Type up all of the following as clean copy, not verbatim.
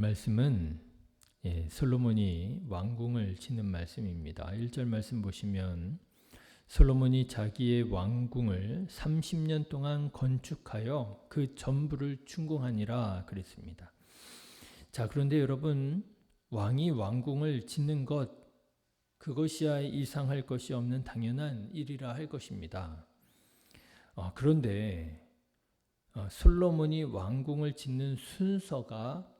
말씀은 솔로몬이 왕궁을 짓는 말씀입니다. 1절 말씀 보시면 솔로몬이 자기의 왕궁을 30년 동안 건축하여 그 전부를 준공하니라 그랬습니다. 자, 그런데 여러분, 왕이 왕궁을 짓는 것, 그것이야 이상할 것이 없는 당연한 일이라 할 것입니다. 그런데 솔로몬이 왕궁을 짓는 순서가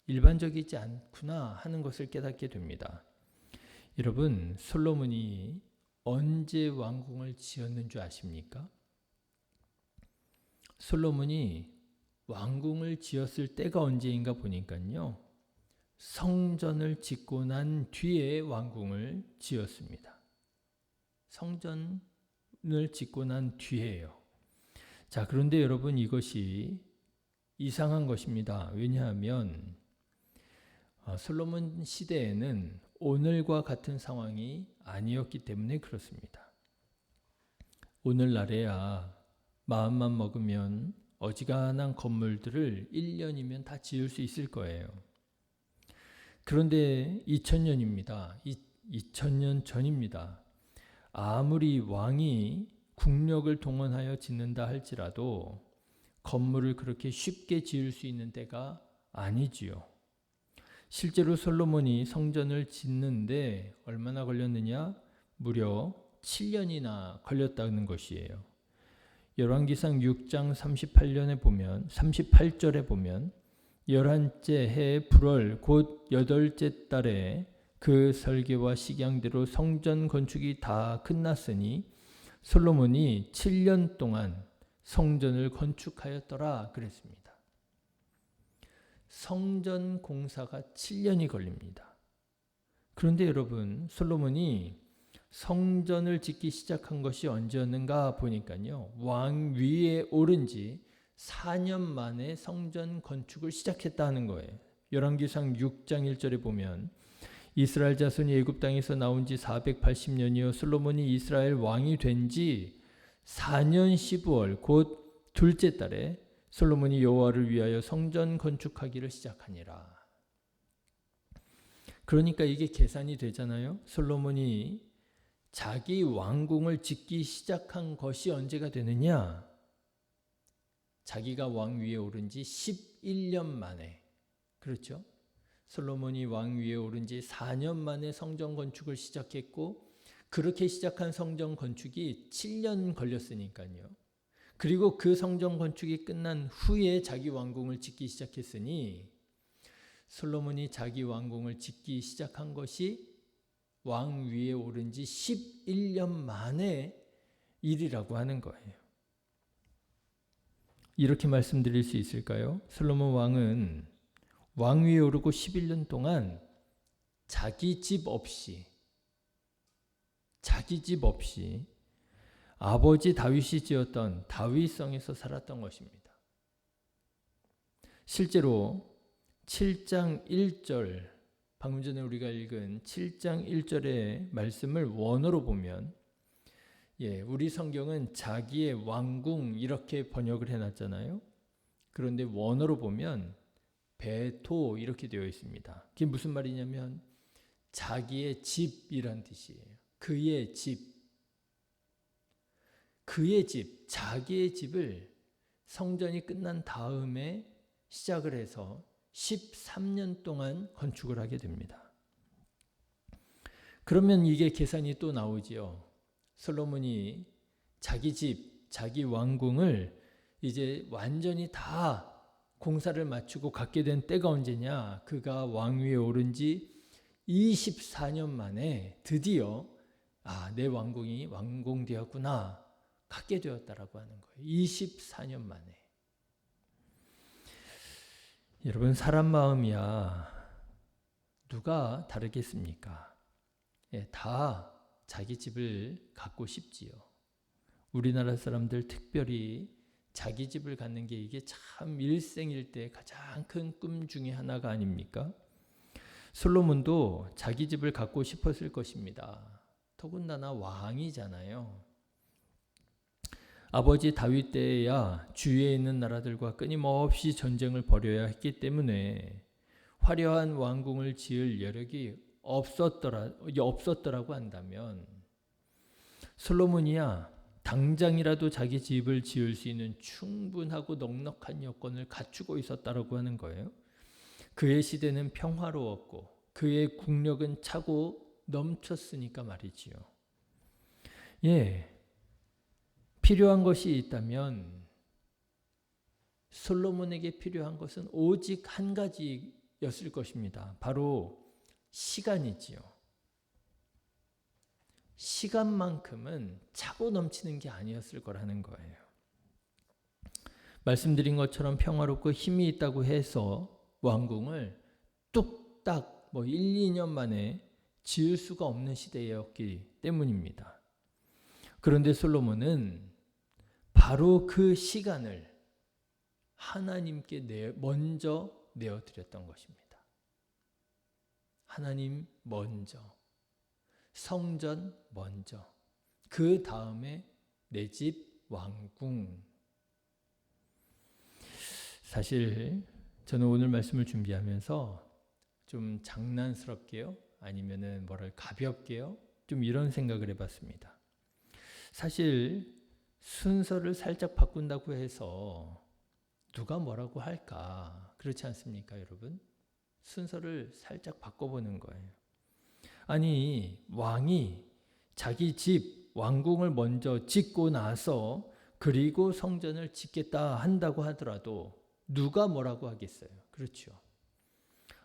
일반적이지 않구나 하는 것을 깨닫게 됩니다. 여러분, 솔로몬이 언제 왕궁을 지었는 줄 아십니까? 솔로몬이 왕궁을 지었을 때가 언제인가 보니까요, 성전을 짓고 난 뒤에 왕궁을 지었습니다. 성전을 짓고 난 뒤에요. 자, 그런데 여러분, 이것이 이상한 것입니다. 왜냐하면 솔로몬 시대에는 오늘과 같은 상황이 아니었기 때문에 그렇습니다. 오늘날에야 마음만 먹으면 어지간한 건물들을 1년이면 다 지을 수 있을 거예요. 그런데 2000년입니다. 2000년 전입니다. 아무리 왕이 국력을 동원하여 짓는다 할지라도 건물을 그렇게 쉽게 지을 수 있는 때가 아니지요. 실제로 솔로몬이 성전을 짓는데 얼마나 걸렸느냐? 무려 7년이나 걸렸다는 것이에요. 열왕기상 6장 38절에 보면 11째 해 불월 곧 8째 달에 그 설계와 식양대로 성전 건축이 다 끝났으니 솔로몬이 7년 동안 성전을 건축하였더라 그랬습니다. 성전 공사가 7년이 걸립니다. 그런데 여러분, 솔로몬이 성전을 짓기 시작한 것이 언제였는가 보니까요, 왕위에 오른 지 4년 만에 성전 건축을 시작했다는 거예요. 열왕기상 6장 1절에 보면 이스라엘 자손이 애굽 땅에서 나온 지 480년이요 솔로몬이 이스라엘 왕이 된 지 4년 12월 곧 둘째 달에 솔로몬이 여호와를 위하여 성전 건축하기를 시작하니라. 그러니까 이게 계산이 되잖아요. 솔로몬이 자기 왕궁을 짓기 시작한 것이 언제가 되느냐? 자기가 왕위에 오른 지 11년 만에. 그렇죠? 솔로몬이 왕위에 오른 지 4년 만에 성전 건축을 시작했고, 그렇게 시작한 성전 건축이 7년 걸렸으니까요. 그리고 그 성전 건축이 끝난 후에 자기 왕궁을 짓기 시작했으니 솔로몬이 자기 왕궁을 짓기 시작한 것이 왕위에 오른 지 11년 만의 일이라고 하는 거예요. 이렇게 말씀드릴 수 있을까요? 솔로몬 왕은 왕위에 오르고 11년 동안 자기 집 없이 아버지 다윗이 지었던 다윗성에서 살았던 것입니다. 실제로 7장 1절, 방금 전에 우리가 읽은 7장 1절의 말씀을 원어로 보면, 우리 성경은 자기의 왕궁 이렇게 번역을 해놨잖아요. 그런데 원어로 보면 베토 이렇게 되어 있습니다. 그게 무슨 말이냐면 자기의 집이란 뜻이에요. 그의 집, 자기의 집을 성전이 끝난 다음에 시작을 해서 13년 동안 건축을 하게 됩니다. 그러면 이게 계산이 또 나오지요. 솔로몬이 자기 집, 자기 왕궁을 이제 완전히 다 공사를 마치고 갖게 된 때가 언제냐? 그가 왕위에 오른 지 24년 만에 드디어 내 왕궁이 완공되었구나, 갖게 되었다라고 하는 거예요. 24년 만에. 여러분, 사람 마음이야 누가 다르겠습니까? 다 자기 집을 갖고 싶지요. 우리나라 사람들 특별히 자기 집을 갖는 게 이게 참 일생일대 가장 큰 꿈 중에 하나가 아닙니까? 솔로몬도 자기 집을 갖고 싶었을 것입니다. 더군다나 왕이잖아요. 아버지 다윗 때에야 주위에 있는 나라들과 끊임없이 전쟁을 벌여야 했기 때문에 화려한 왕궁을 지을 여력이 없었더라고 한다면 솔로몬이야 당장이라도 자기 집을 지을 수 있는 충분하고 넉넉한 여건을 갖추고 있었다라고 하는 거예요. 그의 시대는 평화로웠고 그의 국력은 차고 넘쳤으니까 말이지요. 예, 필요한 것이 있다면 솔로몬에게 필요한 것은 오직 한 가지였을 것입니다. 바로 시간이지요. 시간만큼은 차고 넘치는 게 아니었을 거라는 거예요. 말씀드린 것처럼 평화롭고 힘이 있다고 해서 왕궁을 뚝딱 1, 2년 만에 지을 수가 없는 시대였기 때문입니다. 그런데 솔로몬은 바로 그 시간을 하나님께 먼저 내어드렸던 것입니다. 하나님 먼저, 성전 먼저, 그 다음에 내 집 왕궁. 사실 저는 오늘 말씀을 준비하면서 좀 장난스럽게요, 아니면은 가볍게요, 좀 이런 생각을 해봤습니다. 사실 순서를 살짝 바꾼다고 해서 누가 뭐라고 할까? 그렇지 않습니까, 여러분? 순서를 살짝 바꿔보는 거예요. 아니, 왕이 자기 집 왕궁을 먼저 짓고 나서 그리고 성전을 짓겠다 한다고 하더라도 누가 뭐라고 하겠어요? 그렇죠.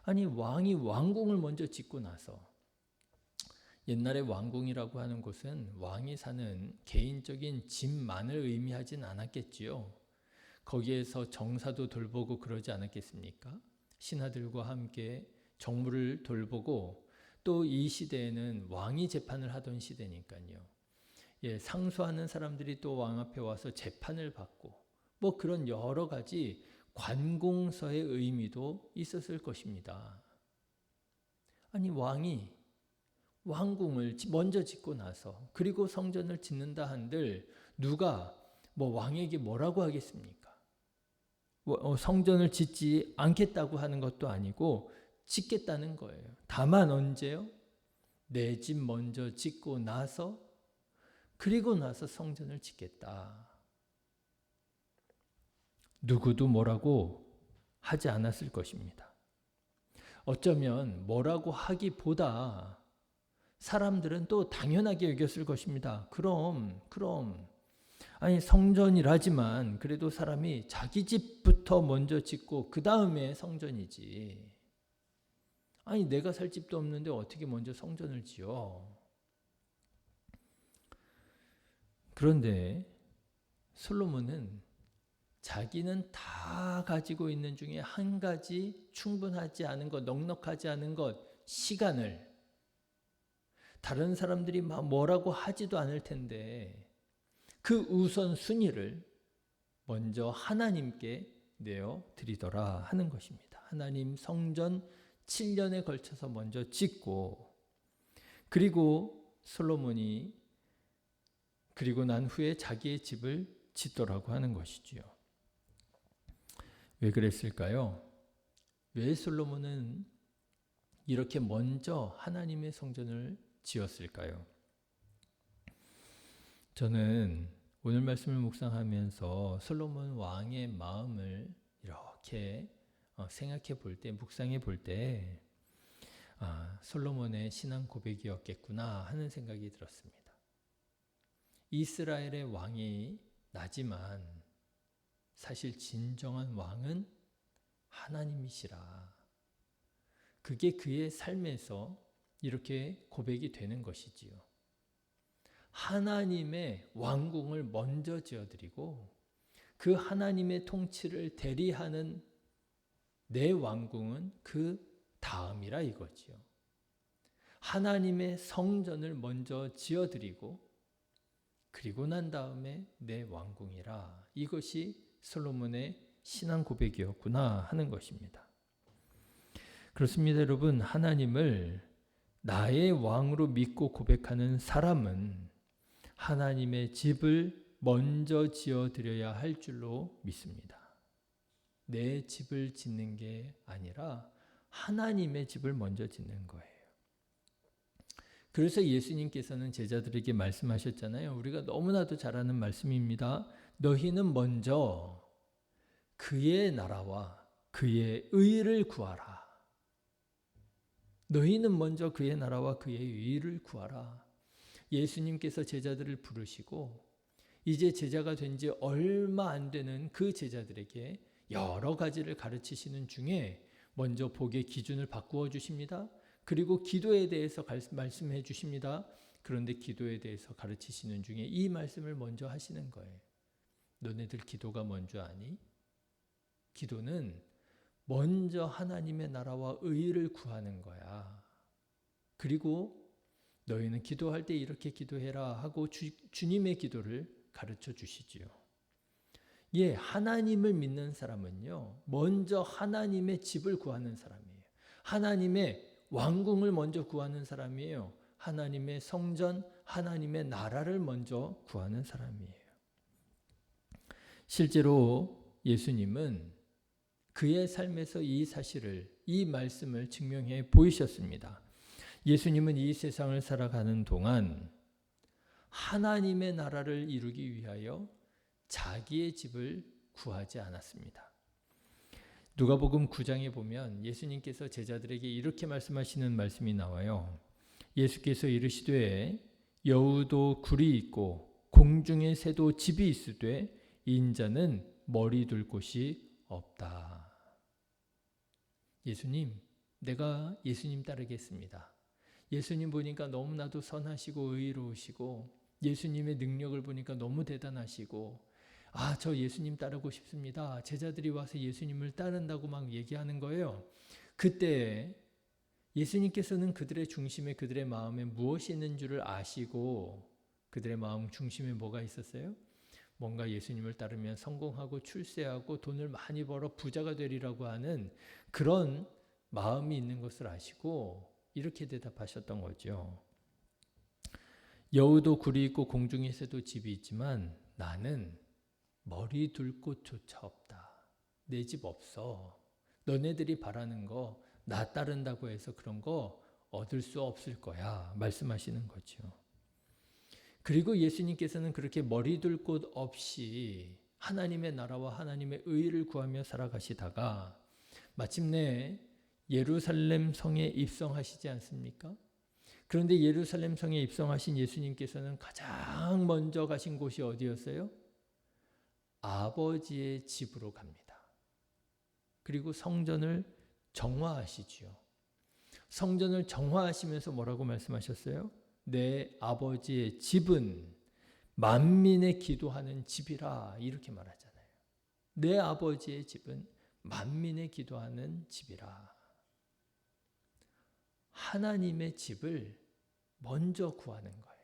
아니, 왕이 왕궁을 먼저 짓고 나서, 옛날에 왕궁이라고 하는 곳은 왕이 사는 개인적인 집만을 의미하진 않았겠지요. 거기에서 정사도 돌보고 그러지 않았겠습니까? 신하들과 함께 정무를 돌보고, 또 이 시대에는 왕이 재판을 하던 시대니까요. 예, 상소하는 사람들이 또 왕 앞에 와서 재판을 받고 그런 여러 가지 관공서의 의미도 있었을 것입니다. 아니, 왕이 왕궁을 먼저 짓고 나서 그리고 성전을 짓는다 한들 누가 왕에게 뭐라고 하겠습니까? 성전을 짓지 않겠다고 하는 것도 아니고 짓겠다는 거예요. 다만 언제요? 내 집 먼저 짓고 나서, 그리고 나서 성전을 짓겠다. 누구도 뭐라고 하지 않았을 것입니다. 어쩌면 뭐라고 하기보다 사람들은 또 당연하게 여겼을 것입니다. 그럼 아니, 성전이라지만 그래도 사람이 자기 집부터 먼저 짓고 그 다음에 성전이지. 아니, 내가 살 집도 없는데 어떻게 먼저 성전을 지어? 그런데 솔로몬은 자기는 다 가지고 있는 중에 한 가지 충분하지 않은 것, 넉넉하지 않은 것, 시간을, 다른 사람들이 뭐라고 하지도 않을 텐데 그 우선순위를 먼저 하나님께 내어드리더라 하는 것입니다. 하나님 성전 7년에 걸쳐서 먼저 짓고, 그리고 솔로몬이 그리고 난 후에 자기의 집을 짓더라고 하는 것이지요. 왜 그랬을까요? 왜 솔로몬은 이렇게 먼저 하나님의 성전을 지었을까요? 저는 오늘 말씀을 묵상하면서 솔로몬 왕의 마음을 이렇게 생각해 볼 때, 묵상해 볼 때, 솔로몬의 신앙 고백이었겠구나 하는 생각이 들었습니다. 이스라엘의 왕이 나지만 사실 진정한 왕은 하나님이시라. 그게 그의 삶에서 이렇게 고백이 되는 것이지요. 하나님의 왕궁을 먼저 지어드리고 그 하나님의 통치를 대리하는 내 왕궁은 그 다음이라 이거지요. 하나님의 성전을 먼저 지어드리고 그리고 난 다음에 내 왕궁이라. 이것이 솔로몬의 신앙 고백이었구나 하는 것입니다. 그렇습니다, 여러분. 하나님을 나의 왕으로 믿고 고백하는 사람은 하나님의 집을 먼저 지어드려야 할 줄로 믿습니다. 내 집을 짓는 게 아니라 하나님의 집을 먼저 짓는 거예요. 그래서 예수님께서는 제자들에게 말씀하셨잖아요. 우리가 너무나도 잘 아는 말씀입니다. 너희는 먼저 그의 나라와 그의 의를 구하라. 너희는 먼저 그의 나라와 그의 의를 구하라. 예수님께서 제자들을 부르시고 이제 제자가 된 지 얼마 안 되는 그 제자들에게 여러 가지를 가르치시는 중에 먼저 복의 기준을 바꾸어 주십니다. 그리고 기도에 대해서 말씀해 주십니다. 그런데 기도에 대해서 가르치시는 중에 이 말씀을 먼저 하시는 거예요. 너네들 기도가 뭔지 아니? 기도는 먼저 하나님의 나라와 의를 구하는 거야. 그리고 너희는 기도할 때 이렇게 기도해라 하고 주님의 기도를 가르쳐 주시지요. 예, 하나님을 믿는 사람은요, 먼저 하나님의 집을 구하는 사람이에요. 하나님의 왕궁을 먼저 구하는 사람이에요. 하나님의 성전, 하나님의 나라를 먼저 구하는 사람이에요. 실제로 예수님은 그의 삶에서 이 사실을, 이 말씀을 증명해 보이셨습니다. 예수님은 이 세상을 살아가는 동안 하나님의 나라를 이루기 위하여 자기의 집을 구하지 않았습니다. 누가복음 9장에 보면 예수님께서 제자들에게 이렇게 말씀하시는 말씀이 나와요. 예수께서 이르시되 여우도 굴이 있고 공중의 새도 집이 있으되 인자는 머리 둘 곳이 없다. 예수님, 내가 예수님 따르겠습니다. 예수님 보니까 너무나도 선하시고 의로우시고 예수님의 능력을 보니까 너무 대단하시고 저 예수님 따르고 싶습니다. 제자들이 와서 예수님을 따른다고 막 얘기하는 거예요. 그때 예수님께서는 그들의 중심에, 그들의 마음에 무엇이 있는 줄을 아시고 그들의 마음 중심에 뭐가 있었어요? 뭔가 예수님을 따르면 성공하고 출세하고 돈을 많이 벌어 부자가 되리라고 하는 그런 마음이 있는 것을 아시고 이렇게 대답하셨던 거죠. 여우도 굴이 있고 공중의 새도 집이 있지만 나는 머리 둘 곳조차 없다. 내 집 없어. 너네들이 바라는 거 나 따른다고 해서 그런 거 얻을 수 없을 거야. 말씀하시는 거죠. 그리고 예수님께서는 그렇게 머리 둘 곳 없이 하나님의 나라와 하나님의 의를 구하며 살아가시다가 마침내 예루살렘 성에 입성하시지 않습니까? 그런데 예루살렘 성에 입성하신 예수님께서는 가장 먼저 가신 곳이 어디였어요? 아버지의 집으로 갑니다. 그리고 성전을 정화하시지요. 성전을 정화하시면서 뭐라고 말씀하셨어요? 내 아버지의 집은 만민의 기도하는 집이라 이렇게 말하잖아요. 내 아버지의 집은 만민의 기도하는 집이라. 하나님의 집을 먼저 구하는 거예요.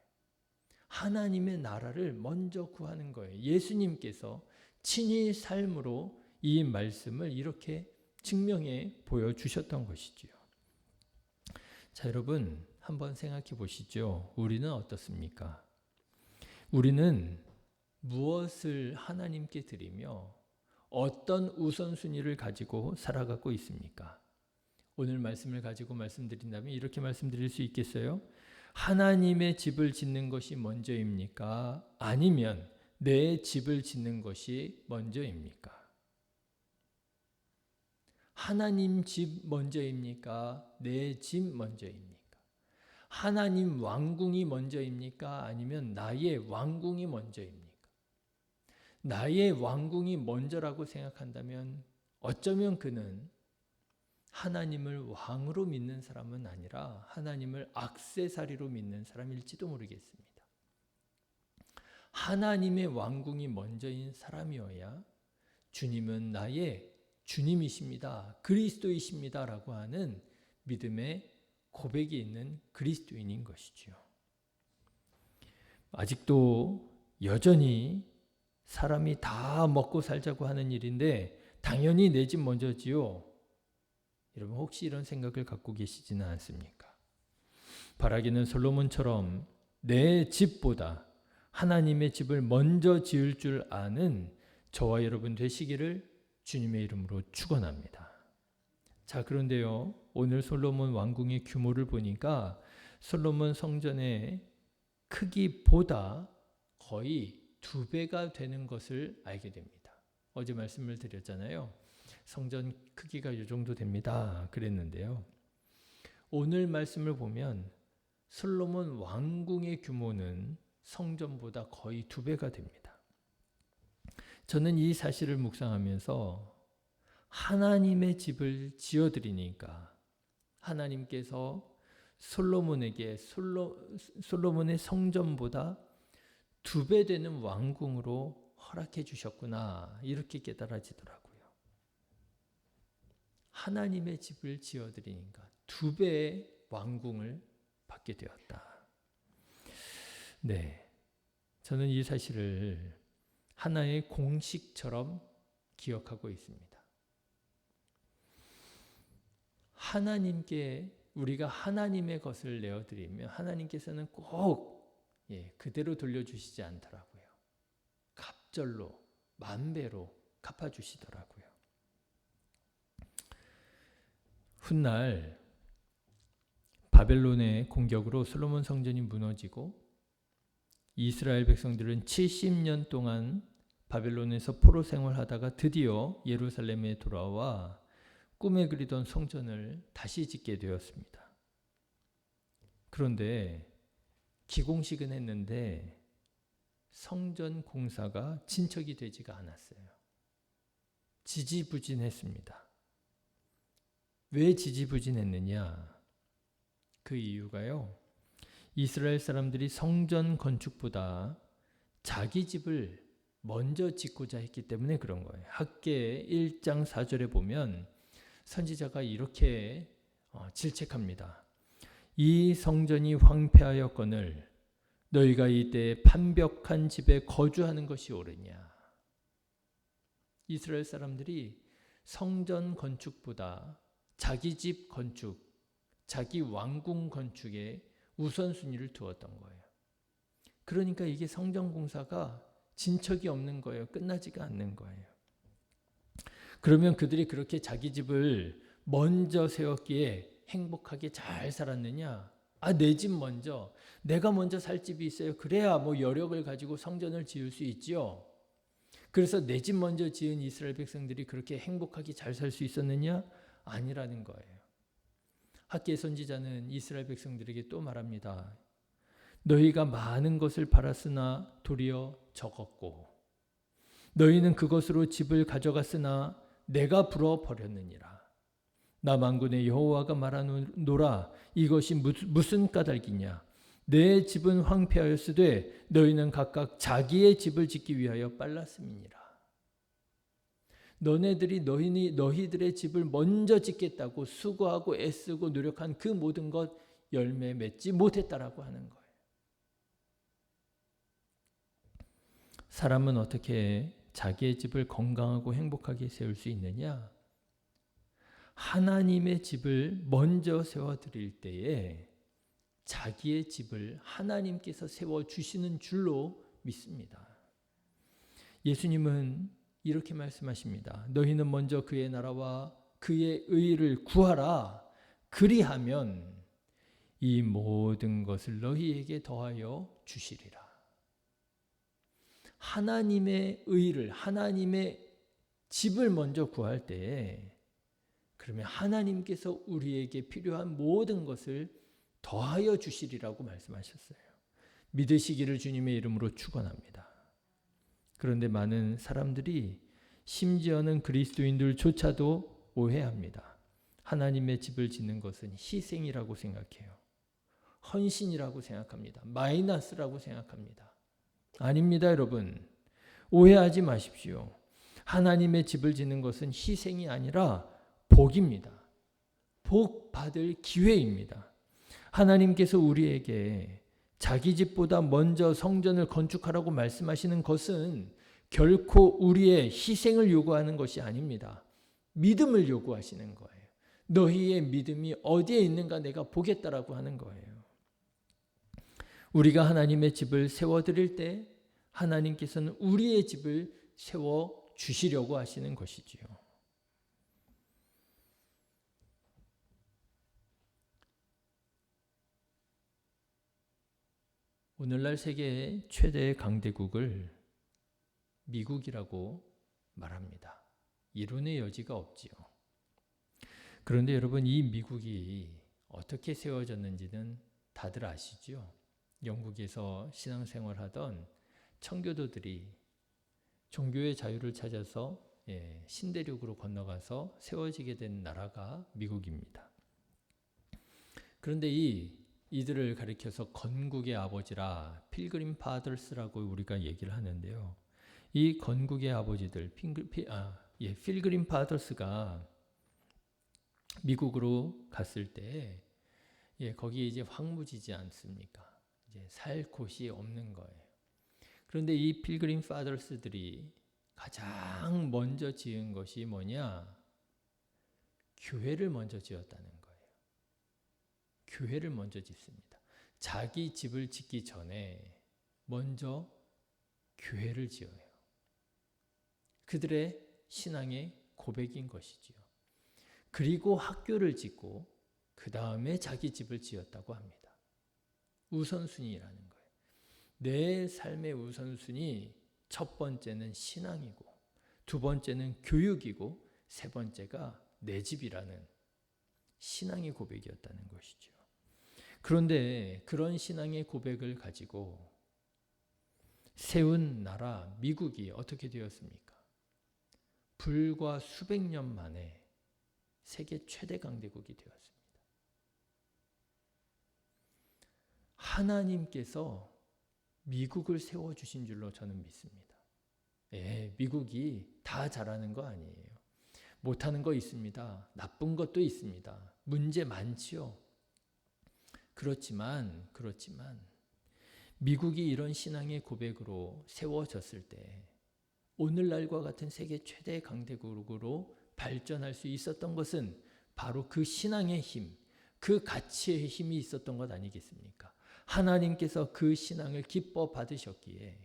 하나님의 나라를 먼저 구하는 거예요. 예수님께서 친히 삶으로 이 말씀을 이렇게 증명해 보여주셨던 것이지요. 자, 여러분 한번 생각해 보시죠. 우리는 어떻습니까? 우리는 무엇을 하나님께 드리며 어떤 우선순위를 가지고 살아가고 있습니까? 오늘 말씀을 가지고 말씀드린다면 이렇게 말씀드릴 수 있겠어요? 하나님의 집을 짓는 것이 먼저입니까? 아니면 내 집을 짓는 것이 먼저입니까? 하나님 집 먼저입니까? 내 집 먼저입니까? 하나님 왕궁이 먼저입니까? 아니면 나의 왕궁이 먼저입니까? 나의 왕궁이 먼저라고 생각한다면 어쩌면 그는 하나님을 왕으로 믿는 사람은 아니라 하나님을 액세서리로 믿는 사람일지도 모르겠습니다. 하나님의 왕궁이 먼저인 사람이어야 주님은 나의 주님이십니다. 그리스도이십니다. 라고 하는 믿음의 고백이 있는 그리스도인인 것이죠. 아직도 여전히 사람이 다 먹고 살자고 하는 일인데 당연히 내 집 먼저지요. 여러분 혹시 이런 생각을 갖고 계시지는 않습니까? 바라기는 솔로몬처럼 내 집보다 하나님의 집을 먼저 지을 줄 아는 저와 여러분 되시기를 주님의 이름으로 축원합니다. 자, 그런데요, 오늘 솔로몬 왕궁의 규모를 보니까 솔로몬 성전의 크기보다 거의 2배가 되는 것을 알게 됩니다. 어제 말씀을 드렸잖아요. 성전 크기가 이 정도 됩니다. 그랬는데요. 오늘 말씀을 보면 솔로몬 왕궁의 규모는 성전보다 거의 2배가 됩니다. 저는 이 사실을 묵상하면서 하나님의 집을 지어드리니까 하나님께서 솔로몬에게 솔로몬의 성전보다 2배 되는 왕궁으로 허락해 주셨구나, 이렇게 깨달아지더라고요. 하나님의 집을 지어드리니까 2배의 왕궁을 받게 되었다. 네, 저는 이 사실을 하나의 공식처럼 기억하고 있습니다. 하나님께 우리가 하나님의 것을 내어드리면 하나님께서는 꼭 그대로 돌려주시지 않더라고요. 갑절로 만배로 갚아주시더라고요. 훗날 바벨론의 공격으로 솔로몬 성전이 무너지고 이스라엘 백성들은 70년 동안 바벨론에서 포로 생활하다가 드디어 예루살렘에 돌아와 꿈에 그리던 성전을 다시 짓게 되었습니다. 그런데 기공식은 했는데 성전 공사가 진척이 되지가 않았어요. 지지부진했습니다. 왜 지지부진했느냐? 그 이유가요, 이스라엘 사람들이 성전 건축보다 자기 집을 먼저 짓고자 했기 때문에 그런 거예요. 학개 1장 4절에 보면 선지자가 이렇게 질책합니다. 이 성전이 황폐하였거늘 너희가 이때 판벽한 집에 거주하는 것이 옳으냐. 이스라엘 사람들이 성전 건축보다 자기 집 건축, 자기 왕궁 건축에 우선순위를 두었던 거예요. 그러니까 이게 성전 공사가 진척이 없는 거예요. 끝나지가 않는 거예요. 그러면 그들이 그렇게 자기 집을 먼저 세웠기에 행복하게 잘 살았느냐? 내 집 먼저, 내가 먼저 살 집이 있어요. 그래야 여력을 가지고 성전을 지을 수 있지요. 그래서 내 집 먼저 지은 이스라엘 백성들이 그렇게 행복하게 잘 살 수 있었느냐? 아니라는 거예요. 학개 선지자는 이스라엘 백성들에게 또 말합니다. 너희가 많은 것을 바랐으나 도리어 적었고 너희는 그것으로 집을 가져갔으나 내가 불어버렸느니라. 나 만군의 여호와가 말하노라. 이것이 무슨 까닭이냐? 내 집은 황폐하였으되 너희는 각각 자기의 집을 짓기 위하여 빨랐음이니라. 너네들이 너희들의 집을 먼저 짓겠다고 수고하고 애쓰고 노력한 그 모든 것 열매 맺지 못했다라고 하는 거예요. 사람은 어떻게 자기의 집을 건강하고 행복하게 세울 수 있느냐? 하나님의 집을 먼저 세워드릴 때에 자기의 집을 하나님께서 세워주시는 줄로 믿습니다. 예수님은 이렇게 말씀하십니다. 너희는 먼저 그의 나라와 그의 의를 구하라. 그리하면 이 모든 것을 너희에게 더하여 주시리라. 하나님의 의를, 하나님의 집을 먼저 구할 때에 그러면 하나님께서 우리에게 필요한 모든 것을 더하여 주시리라고 말씀하셨어요. 믿으시기를 주님의 이름으로 축원합니다. 그런데 많은 사람들이 심지어는 그리스도인들조차도 오해합니다. 하나님의 집을 짓는 것은 희생이라고 생각해요. 헌신이라고 생각합니다. 마이너스라고 생각합니다. 아닙니다, 여러분. 오해하지 마십시오. 하나님의 집을 짓는 것은 희생이 아니라 복입니다. 복 받을 기회입니다. 하나님께서 우리에게 자기 집보다 먼저 성전을 건축하라고 말씀하시는 것은 결코 우리의 희생을 요구하는 것이 아닙니다. 믿음을 요구하시는 거예요. 너희의 믿음이 어디에 있는가 내가 보겠다라고 하는 거예요. 우리가 하나님의 집을 세워드릴 때 하나님께서는 우리의 집을 세워주시려고 하시는 것이지요. 오늘날 세계 최대의 강대국을 미국이라고 말합니다. 이론의 여지가 없지요. 그런데 여러분, 이 미국이 어떻게 세워졌는지는 다들 아시죠? 영국에서 신앙생활하던 청교도들이 종교의 자유를 찾아서 신대륙으로 건너가서 세워지게 된 나라가 미국입니다. 그런데 이들을 가리켜서 건국의 아버지라 필그림 파더스라고 우리가 얘기를 하는데요. 이 건국의 아버지들, 필그림 파더스가 미국으로 갔을 때 거기 이제 황무지지 않습니까? 이제 살 곳이 없는 거예요. 그런데 이 필그림 파더스들이 가장 먼저 지은 것이 뭐냐? 교회를 먼저 지었다는 거예요. 교회를 먼저 짓습니다. 자기 집을 짓기 전에 먼저 교회를 지어요. 그들의 신앙의 고백인 것이지요. 그리고 학교를 짓고 그 다음에 자기 집을 지었다고 합니다. 우선순위라는 거예요. 내 삶의 우선순위, 첫 번째는 신앙이고, 두 번째는 교육이고, 세 번째가 내 집이라는 신앙의 고백이었다는 것이죠. 그런데 그런 신앙의 고백을 가지고 세운 나라 미국이 어떻게 되었습니까? 불과 수백 년 만에 세계 최대 강대국이 되었습니다. 하나님께서 미국을 세워주신 줄로 저는 믿습니다. 미국이 다 잘하는 거 아니에요. 못하는 거 있습니다. 나쁜 것도 있습니다. 문제 많지요. 그렇지만 미국이 이런 신앙의 고백으로 세워졌을 때 오늘날과 같은 세계 최대 강대국으로 발전할 수 있었던 것은 바로 그 신앙의 힘, 그 가치의 힘이 있었던 것 아니겠습니까? 하나님께서 그 신앙을 기뻐 받으셨기에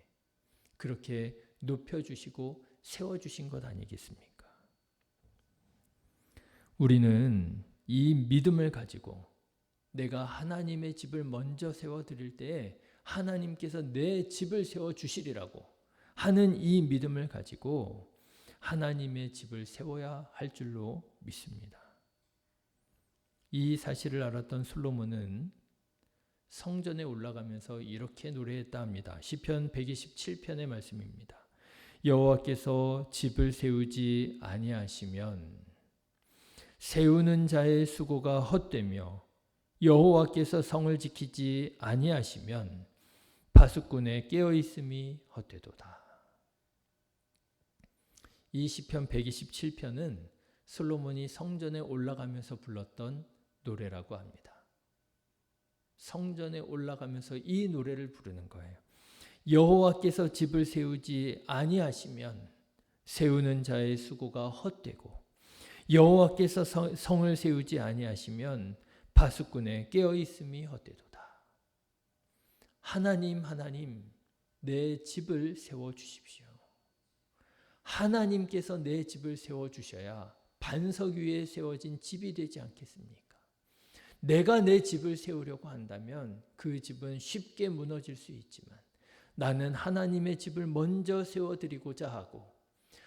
그렇게 높여주시고 세워주신 것 아니겠습니까? 우리는 이 믿음을 가지고 내가 하나님의 집을 먼저 세워드릴 때에 하나님께서 내 집을 세워주시리라고 하는 이 믿음을 가지고 하나님의 집을 세워야 할 줄로 믿습니다. 이 사실을 알았던 솔로몬은 성전에 올라가면서 이렇게 노래했다 합니다. 시편 127편의 말씀입니다. 여호와께서 집을 세우지 아니하시면 세우는 자의 수고가 헛되며 여호와께서 성을 지키지 아니하시면 파수꾼의 깨어있음이 헛되도다. 이 시편 127편은 솔로몬이 성전에 올라가면서 불렀던 노래라고 합니다. 성전에 올라가면서 이 노래를 부르는 거예요. 여호와께서 집을 세우지 아니하시면 세우는 자의 수고가 헛되고 여호와께서 성을 세우지 아니하시면 파수꾼의 깨어있음이 헛되도다. 하나님 내 집을 세워주십시오. 하나님께서 내 집을 세워주셔야 반석 위에 세워진 집이 되지 않겠습니까? 내가 내 집을 세우려고 한다면 그 집은 쉽게 무너질 수 있지만 나는 하나님의 집을 먼저 세워드리고자 하고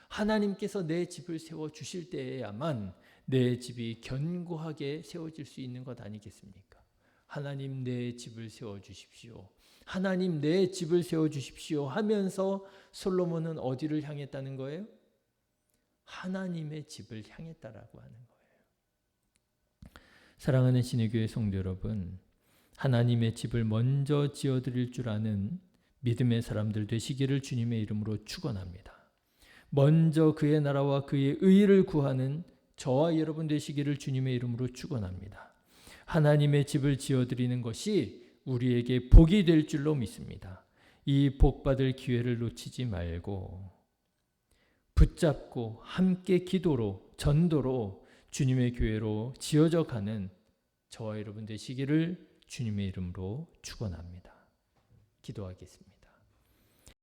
하나님께서 내 집을 세워주실 때에야만 내 집이 견고하게 세워질 수 있는 것 아니겠습니까? 하나님 내 집을 세워주십시오. 하나님 내 집을 세워주십시오 하면서 솔로몬은 어디를 향했다는 거예요? 하나님의 집을 향했다라고 하는 거예요. 사랑하는 신의교회 성도 여러분, 하나님의 집을 먼저 지어드릴 줄 아는 믿음의 사람들 되시기를 주님의 이름으로 축원합니다. 먼저 그의 나라와 그의 의를 구하는 저와 여러분 되시기를 주님의 이름으로 축원합니다. 하나님의 집을 지어드리는 것이 우리에게 복이 될 줄로 믿습니다. 이 복받을 기회를 놓치지 말고 붙잡고 함께 기도로 전도로 주님의 교회로 지어져 가는 저와 여러분 되시기를 주님의 이름으로 축원합니다. 기도하겠습니다.